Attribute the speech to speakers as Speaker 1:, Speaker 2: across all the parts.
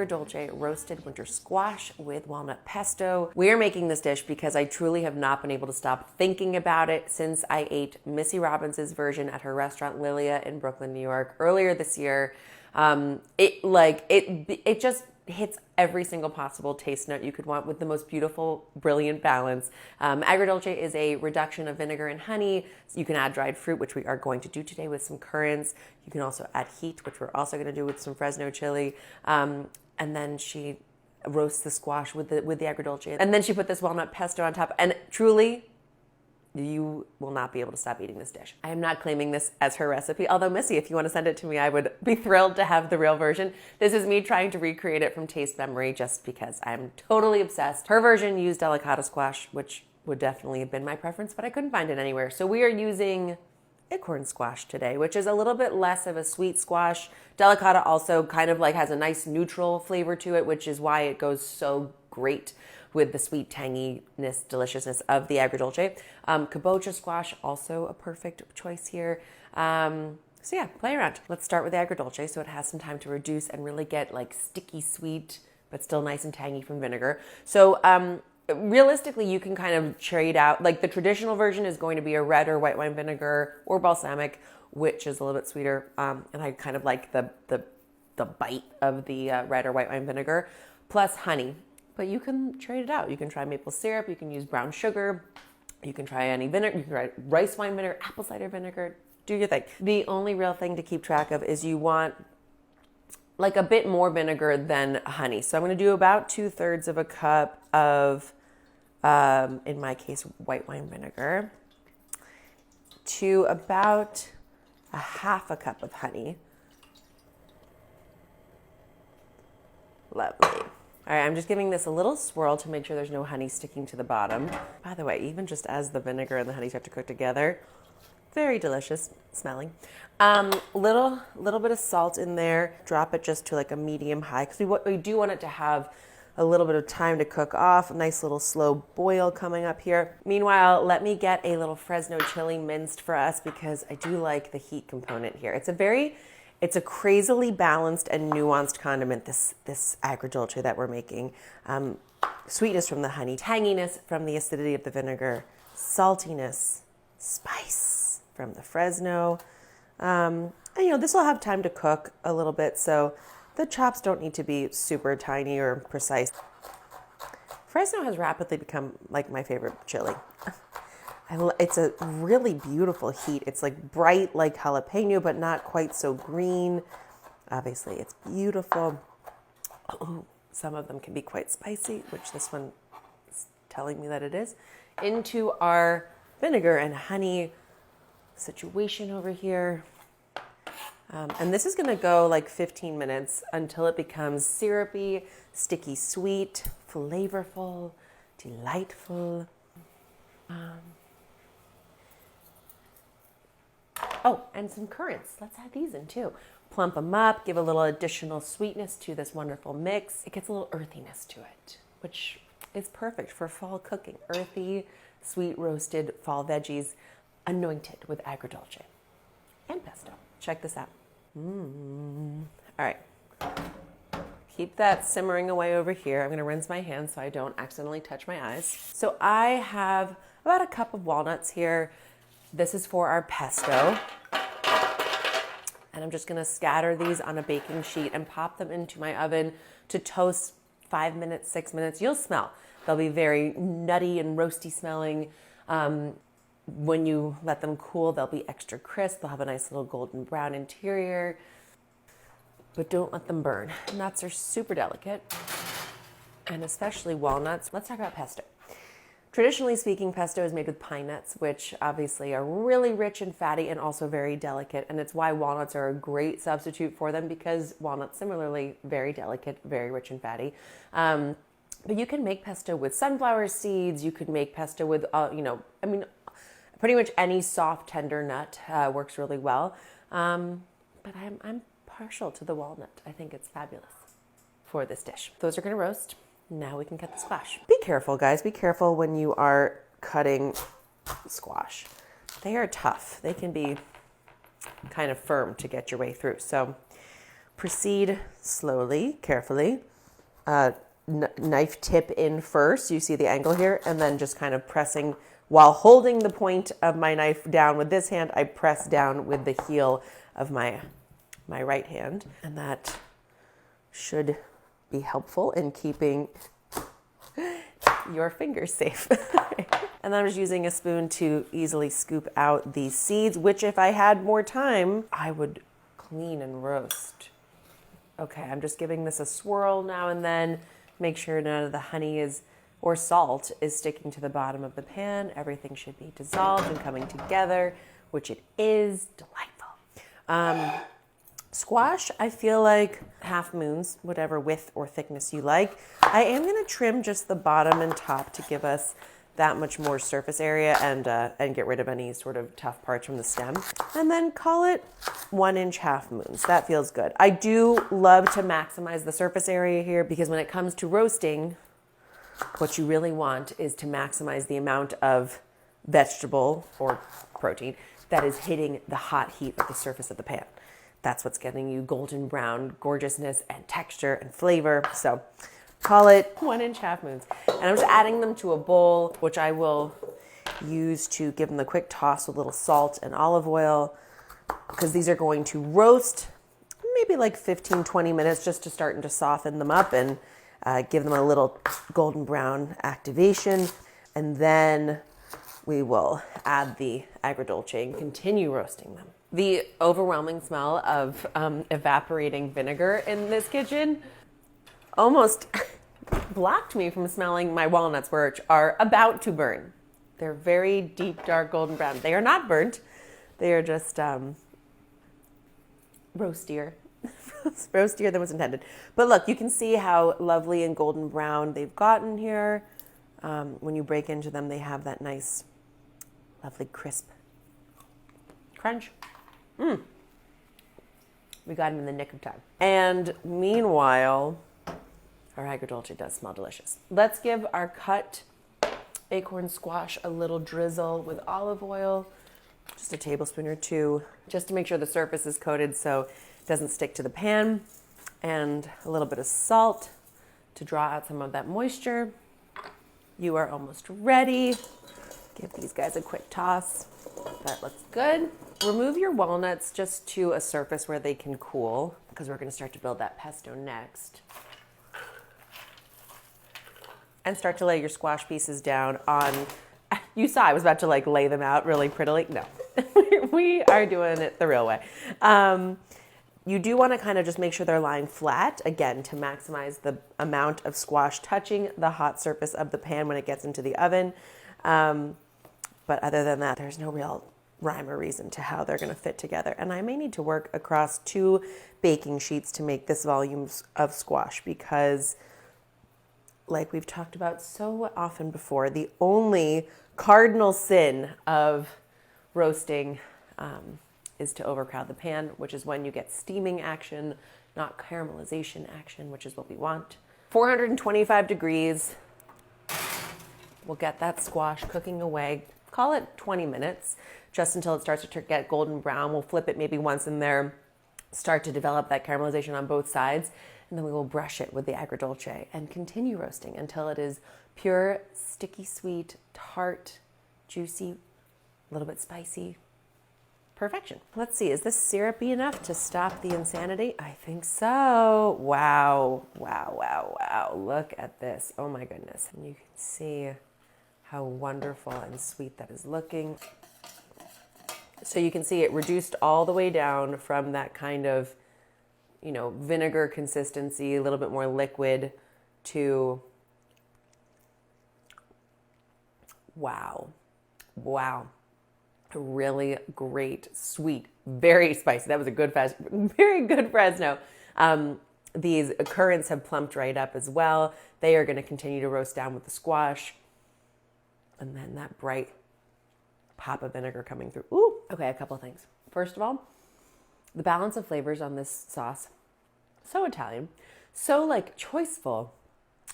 Speaker 1: Agrodolce roasted winter squash with walnut pesto. We are making this dish because I truly have not been able to stop thinking about it since I ate Missy Robbins's version at her restaurant Lilia in Brooklyn, New York earlier this year. It just hits every single possible taste note you could want with the most beautiful, brilliant balance. Agrodolce is a reduction of vinegar and honey. So you can add dried fruit, which we are going to do today with some currants. You can also add heat, which we're also going to do with some Fresno chili. And then she roasts the squash with the Agrodolce. And then she put this walnut pesto on top. And truly, you will not be able to stop eating this dish. I am not claiming this as her recipe, although Missy, if you want to send it to me, I would be thrilled to have the real version. This is me trying to recreate it from taste memory just because I'm totally obsessed. Her version used delicata squash, which would definitely have been my preference, but I couldn't find it anywhere. So we are using acorn squash today, which is a little bit less of a sweet squash. Delicata also kind of like has a nice neutral flavor to it, which is why it goes so great with the sweet tanginess, deliciousness of the Agrodolce. Kabocha squash, also a perfect choice here. So yeah, play around. Let's start with the Agrodolce so it has some time to reduce and really get like sticky sweet, but still nice and tangy from vinegar. So realistically, you can kind of trade out, like the traditional version is going to be a red or white wine vinegar or balsamic, which is a little bit sweeter. And I kind of like the bite of the red or white wine vinegar plus honey. But you can trade it out. You can try maple syrup. You can use brown sugar. You can try any vinegar. You can try rice wine vinegar, apple cider vinegar. Do your thing. The only real thing to keep track of is you want like a bit more vinegar than honey. So I'm going to do about 2/3 of a cup of, in my case, white wine vinegar to about a half a cup of honey. Lovely. All right, I'm just giving this a little swirl to make sure there's no honey sticking to the bottom. By the way, even just as the vinegar and the honey start to cook together, very delicious smelling. Little bit of salt in there. Drop it just to like a medium high because we do want it to have a little bit of time to cook off. A nice little slow boil coming up here. Meanwhile, let me get a little Fresno chili minced for us because I do like the heat component here. It's a crazily balanced and nuanced condiment, this Agrodolce that we're making. Sweetness from the honey, tanginess from the acidity of the vinegar, saltiness, spice from the Fresno. And this will have time to cook a little bit, so the chops don't need to be super tiny or precise. Fresno has rapidly become like my favorite chili. It's a really beautiful heat. It's like bright like jalapeno, but not quite so green. Obviously, it's beautiful. Oh, some of them can be quite spicy, which this one is telling me that it is. Into our vinegar and honey situation over here. And this is going to go like 15 minutes until it becomes syrupy, sticky sweet, flavorful, delightful. Oh, and some currants. Let's add these in too. Plump them up, give a little additional sweetness to this wonderful mix. It gets a little earthiness to it, which is perfect for fall cooking. Earthy, sweet roasted fall veggies anointed with Agrodolce and pesto. Check this out. All right. Keep that simmering away over here. I'm going to rinse my hands so I don't accidentally touch my eyes. So I have about a cup of walnuts here. This is for our pesto. And I'm just going to scatter these on a baking sheet and pop them into my oven to toast 5 minutes, 6 minutes. You'll smell. They'll be very nutty and roasty smelling. When you let them cool, they'll be extra crisp. They'll have a nice little golden brown interior. But don't let them burn. Nuts are super delicate, and especially walnuts. Let's talk about pesto. Traditionally speaking, pesto is made with pine nuts, which obviously are really rich and fatty and also very delicate. And it's why walnuts are a great substitute for them because walnuts, similarly, very delicate, very rich and fatty. But you can make pesto with sunflower seeds. You could make pesto with, pretty much any soft, tender nut works really well. But I'm partial to the walnut. I think it's fabulous for this dish. Those are going to roast. Now we can cut the squash. Be careful, guys. Be careful when you are cutting squash. They are tough. They can be kind of firm to get your way through. So proceed slowly, carefully. knife tip in first. You see the angle here, and then just kind of pressing while holding the point of my knife down with this hand. I press down with the heel of my right hand, and that should be helpful in keeping your fingers safe. And then I'm just using a spoon to easily scoop out the seeds, which if I had more time, I would clean and roast. Okay, I'm just giving this a swirl now and then. Make sure none of the honey or salt is sticking to the bottom of the pan. Everything should be dissolved and coming together, which it is. Delightful. Squash, I feel like half moons, whatever width or thickness you like. I am going to trim just the bottom and top to give us that much more surface area and get rid of any sort of tough parts from the stem. And then call it 1-inch half moons. That feels good. I do love to maximize the surface area here because when it comes to roasting, what you really want is to maximize the amount of vegetable or protein that is hitting the hot heat of the surface of the pan. That's what's getting you golden brown gorgeousness and texture and flavor. So call it 1-inch half moons. And I'm just adding them to a bowl, which I will use to give them the quick toss with a little salt and olive oil, because these are going to roast maybe like 15, 20 minutes just to start to soften them up and give them a little golden brown activation. And then we will add the agrodolce and continue roasting them. The overwhelming smell of evaporating vinegar in this kitchen almost blocked me from smelling my walnuts, which are about to burn. They're very deep, dark, golden brown. They are not burnt. They are just roastier. Roastier than was intended. But look, you can see how lovely and golden brown they've gotten here. When you break into them, they have that nice, lovely crisp crunch. We got them in the nick of time. And meanwhile, our agrodolce does smell delicious. Let's give our cut acorn squash a little drizzle with olive oil, just a tablespoon or two, just to make sure the surface is coated so it doesn't stick to the pan, and a little bit of salt to draw out some of that moisture. You are almost ready. Give these guys a quick toss. That looks good. Remove your walnuts just to a surface where they can cool, because we're going to start to build that pesto next. And start to lay your squash pieces down on, you saw I was about to like lay them out really prettily. No, we are doing it the real way. You do want to kind of just make sure they're lying flat, again, to maximize the amount of squash touching the hot surface of the pan when it gets into the oven. But other than that, there's no real rhyme or reason to how they're going to fit together. And I may need to work across 2 baking sheets to make this volume of squash, because like we've talked about so often before, the only cardinal sin of roasting is to overcrowd the pan, which is when you get steaming action, not caramelization action, which is what we want. 425 degrees. We'll get that squash cooking away. Call it 20 minutes, just until it starts to get golden brown. We'll flip it maybe once in there, start to develop that caramelization on both sides, and then we will brush it with the agrodolce and continue roasting until it is pure, sticky sweet, tart, juicy, a little bit spicy. Perfection. Let's see, is this syrupy enough to stop the insanity? I think so. Wow, wow, wow, wow. Look at this. Oh my goodness. And you can see how wonderful and sweet that is looking. So you can see it reduced all the way down from that kind of, you know, vinegar consistency, a little bit more liquid, to wow, wow. A really great, sweet, very spicy. That was a good, very good Fresno. These currants have plumped right up as well. They are going to continue to roast down with the squash. And then that bright pop of vinegar coming through. Ooh, okay, a couple of things. First of all, the balance of flavors on this sauce, so Italian, so like choiceful,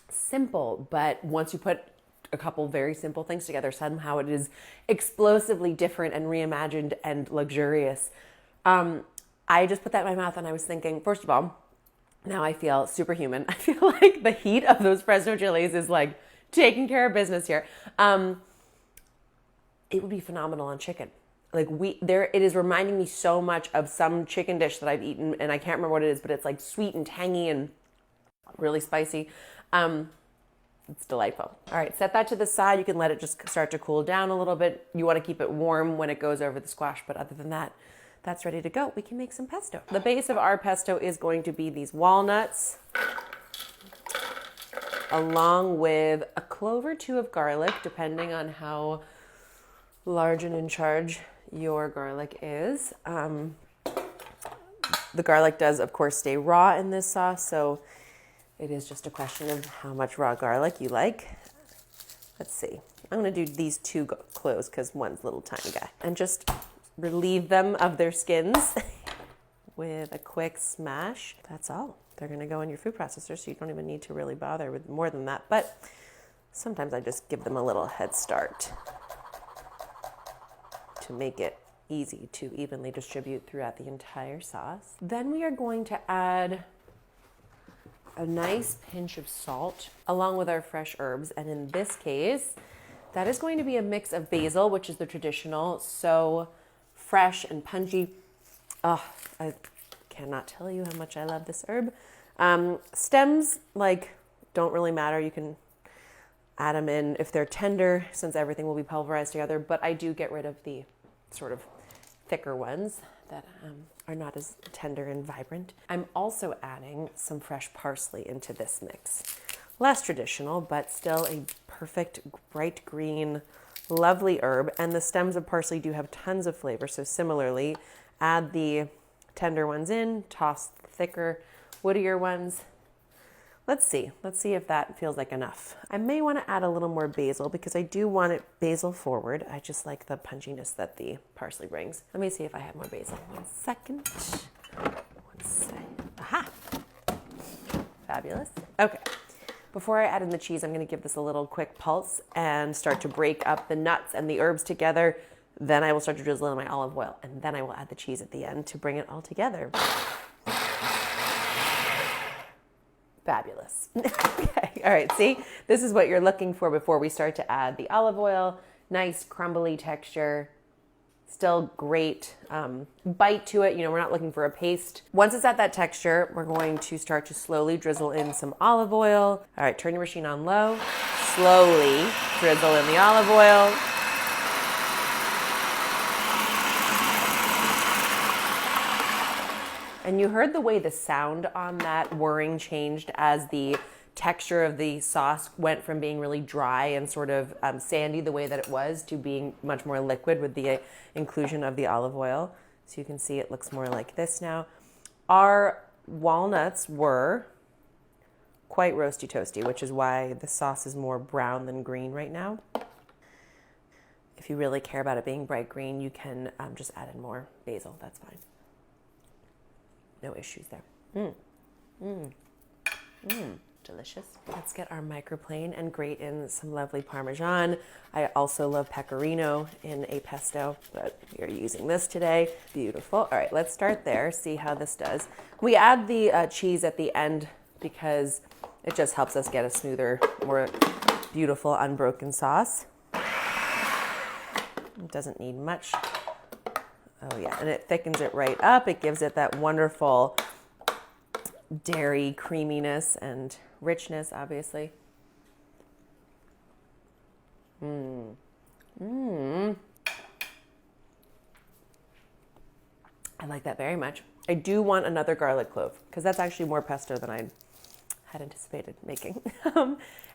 Speaker 1: simple, but once you put a couple very simple things together, somehow it is explosively different and reimagined and luxurious. I just put that in my mouth and I was thinking, first of all, Now I feel superhuman. I feel like the heat of those Fresno chilies is like taking care of business here. It would be phenomenal on chicken. Like it is reminding me so much of some chicken dish that I've eaten, and I can't remember what it is, but it's like sweet and tangy and really spicy. It's delightful. All right, set that to the side. You can let it just start to cool down a little bit. You want to keep it warm when it goes over the squash, but other than that, that's ready to go. We can make some pesto. The base of our pesto is going to be these walnuts, along with a clove or two of garlic, depending on how large and in charge your garlic is. The garlic does, of course, stay raw in this sauce, so it is just a question of how much raw garlic you like. Let's see. I'm going to do these 2 cloves because one's a little tiny guy. And just relieve them of their skins with a quick smash. That's all. They're going to go in your food processor, so you don't even need to really bother with more than that. But sometimes I just give them a little head start to make it easy to evenly distribute throughout the entire sauce. Then we are going to add a nice pinch of salt along with our fresh herbs. And in this case, that is going to be a mix of basil, which is the traditional, so fresh and punchy. Oh, I cannot tell you how much I love this herb. Stems, don't really matter. You can add them in if they're tender, since everything will be pulverized together, but I do get rid of the sort of thicker ones that are not as tender and vibrant. I'm also adding some fresh parsley into this mix. Less traditional, but still a perfect bright green, lovely herb. And the stems of parsley do have tons of flavor. So similarly, add the tender ones in, toss the thicker, woodier ones. Let's see if that feels like enough. I may want to add a little more basil because I do want it basil forward. I just like the punchiness that the parsley brings. Let me see if I have more basil. 1 second. 1 second. Aha! Fabulous. Okay. Before I add in the cheese, I'm going to give this a little quick pulse and start to break up the nuts and the herbs together. Then I will start to drizzle in my olive oil, and then I will add the cheese at the end to bring it all together. Fabulous. Okay, all right, see? This is what you're looking for before we start to add the olive oil. Nice crumbly texture. Still great bite to it. We're not looking for a paste. Once it's at that texture, we're going to start to slowly drizzle in some olive oil. All right, turn your machine on low. Slowly drizzle in the olive oil. And you heard the way the sound on that whirring changed as the texture of the sauce went from being really dry and sort of sandy the way that it was to being much more liquid with the inclusion of the olive oil. So you can see it looks more like this now. Our walnuts were quite roasty toasty, which is why the sauce is more brown than green right now. If you really care about it being bright green, you can just add in more basil. That's fine. No issues there. Delicious. Let's get our microplane and grate in some lovely Parmesan. I also love pecorino in a pesto, but we are using this today. Beautiful. All right, let's start there, see how this does. We add the cheese at the end because it just helps us get a smoother, more beautiful, unbroken sauce. It doesn't need much. Oh yeah, and it thickens it right up. It gives it that wonderful dairy creaminess and richness, obviously. I like that very much. I do want another garlic clove because that's actually more pesto than I had anticipated making.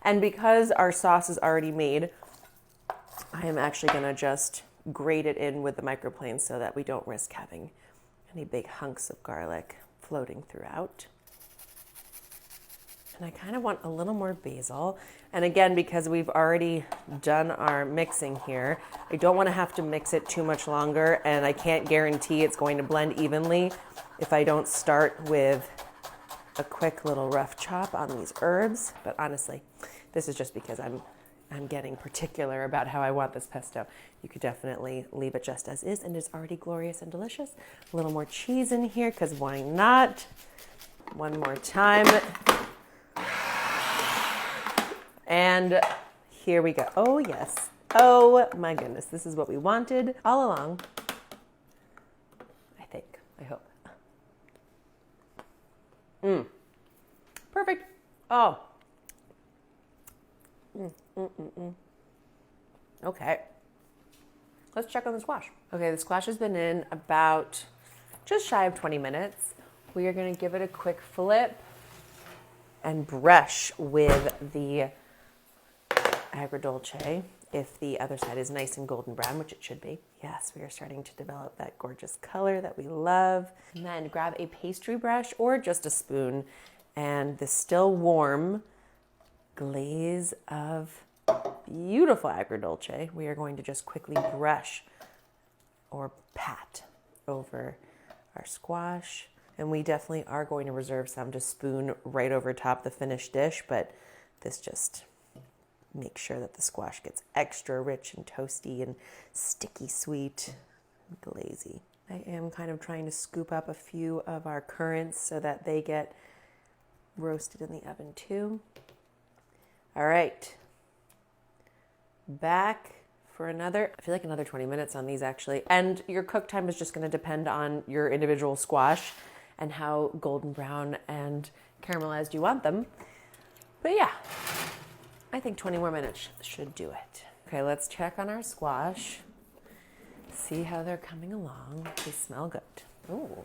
Speaker 1: And because our sauce is already made, I am actually going to just grate it in with the microplane so that we don't risk having any big hunks of garlic floating throughout. And I kind of want a little more basil. And again, because we've already done our mixing here, I don't want to have to mix it too much longer, and I can't guarantee it's going to blend evenly if I don't start with a quick little rough chop on these herbs. But honestly, this is just because I'm getting particular about how I want this pesto. You could definitely leave it just as is, and it's already glorious and delicious. A little more cheese in here, because why not? One more time. And here we go. Oh, yes. Oh, my goodness. This is what we wanted all along. I think. I hope. Perfect. Oh. Okay. Let's check on the squash. Okay, the squash has been in about just shy of 20 minutes. We are going to give it a quick flip and brush with the Agrodolce if the other side is nice and golden brown, which it should be. Yes, we are starting to develop that gorgeous color that we love. And then grab a pastry brush or just a spoon and the still warm glaze of beautiful Agrodolce. We are going to just quickly brush or pat over our squash. And we definitely are going to reserve some to spoon right over top the finished dish, but this just makes sure that the squash gets extra rich and toasty and sticky sweet and glazy. I am kind of trying to scoop up a few of our currants so that they get roasted in the oven too. All right. Back for another 20 minutes on these actually. And your cook time is just going to depend on your individual squash and how golden brown and caramelized you want them. But yeah, I think 20 more minutes should do it. Okay, let's check on our squash. See how they're coming along. They smell good. Ooh,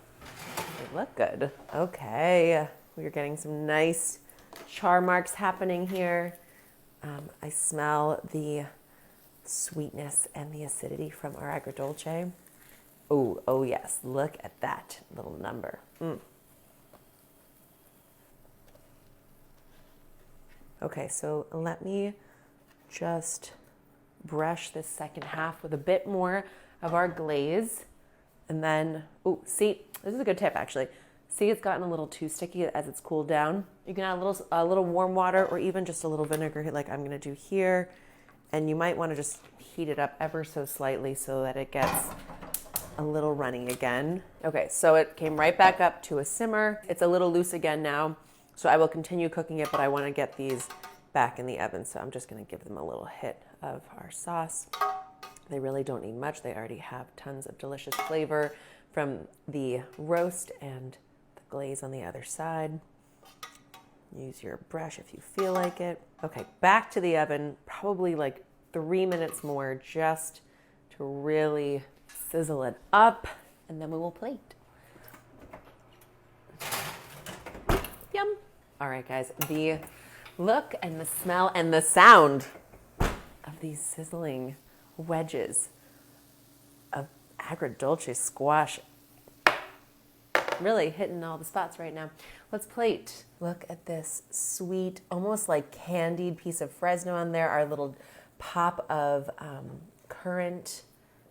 Speaker 1: they look good. Okay, we're getting some nice char marks happening here. I smell the sweetness and the acidity from our Agrodolce. Oh yes, look at that little number. Okay, so let me just brush this second half with a bit more of our glaze. And then, see, this is a good tip actually. See, it's gotten a little too sticky as it's cooled down. You can add a little warm water or even just a little vinegar like I'm gonna do here. And you might wanna just heat it up ever so slightly so that it gets a little runny again. Okay, so it came right back up to a simmer. It's a little loose again now. So I will continue cooking it, but I wanna get these back in the oven. So I'm just gonna give them a little hit of our sauce. They really don't need much. They already have tons of delicious flavor from the roast and the glaze on the other side. Use your brush if you feel like it. Okay, back to the oven, probably like 3 minutes more just to really sizzle it up, and then we will plate. Yum. All right, guys, the look and the smell and the sound of these sizzling wedges of Agrodolce squash. Really hitting all the spots right now. Let's plate. Look at this sweet, almost like candied piece of Fresno on there. Our little pop of currant.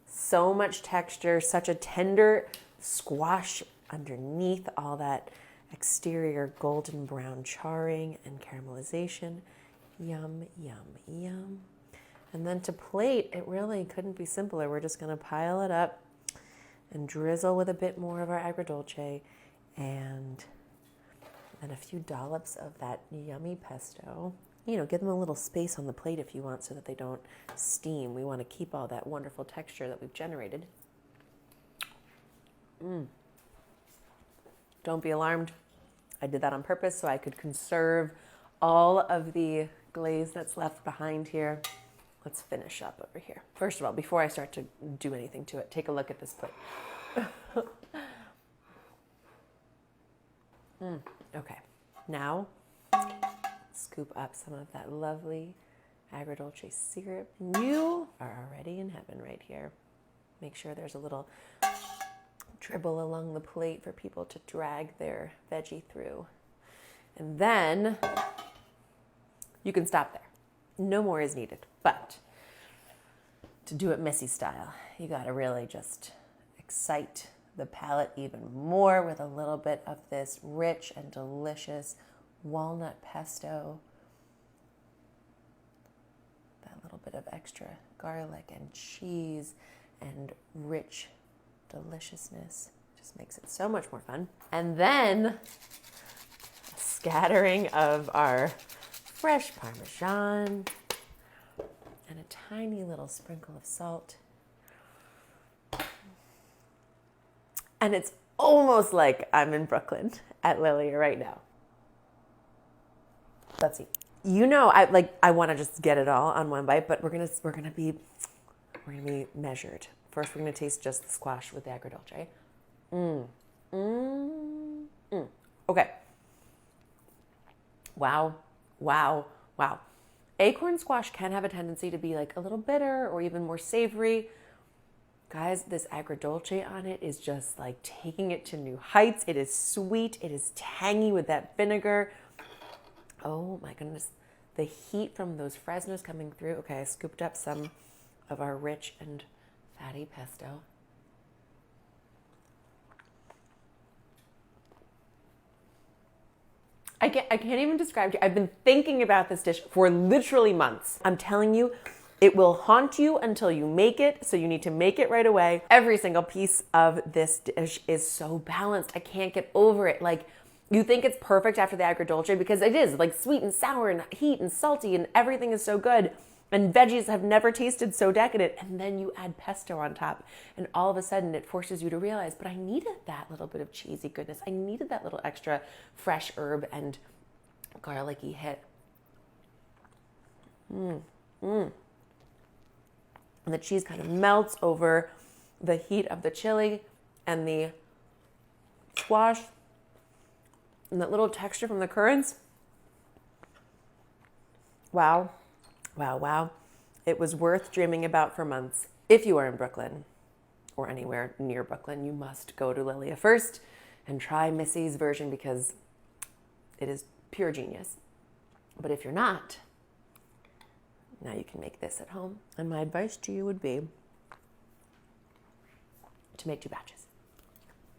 Speaker 1: So much texture, such a tender squash underneath all that exterior golden brown charring and caramelization. Yum, yum, yum. And then to plate, it really couldn't be simpler. We're just gonna pile it up and drizzle with a bit more of our Agrodolce and then a few dollops of that yummy pesto. You know, give them a little space on the plate if you want so that they don't steam. We want to keep all that wonderful texture that we've generated. Don't be alarmed. I did that on purpose so I could conserve all of the glaze that's left behind here. Let's finish up over here. First of all, before I start to do anything to it, take a look at this plate. Okay, now scoop up some of that lovely Agrodolce syrup. You are already in heaven right here. Make sure there's a little dribble along the plate for people to drag their veggie through. And then you can stop there. No more is needed. But to do it Missy style, you gotta really just excite the palate even more with a little bit of this rich and delicious walnut pesto. That little bit of extra garlic and cheese and rich deliciousness just makes it so much more fun. And then scattering of our fresh Parmesan and a tiny little sprinkle of salt. And it's almost like I'm in Brooklyn at Lilia right now. Let's see. You know, I want to just get it all on one bite, but we're gonna be measured. First, we're gonna taste just the squash with the agrodolce. Okay. Wow. Acorn squash can have a tendency to be like a little bitter or even more savory. Guys, this agrodolce on it is just like taking it to new heights. It is sweet. It is tangy with that vinegar. Oh my goodness. The heat from those Fresnos coming through. Okay, I scooped up some of our rich and fatty pesto. I can't even describe to you. I've been thinking about this dish for literally months. I'm telling you, it will haunt you until you make it, so you need to make it right away. Every single piece of this dish is so balanced. I can't get over it. Like, you think it's perfect after the agrodolce because it is like sweet and sour and heat and salty and everything is so good. And veggies have never tasted so decadent. And then you add pesto on top. And all of a sudden it forces you to realize, but I needed that little bit of cheesy goodness. I needed that little extra fresh herb and garlicky hit. And the cheese kind of melts over the heat of the chili and the squash. And that little texture from the currants. Wow. It was worth dreaming about for months. If you are in Brooklyn or anywhere near Brooklyn, you must go to Lilia first and try Missy's version because it is pure genius. But if you're not, now you can make this at home. And my advice to you would be to make 2 batches.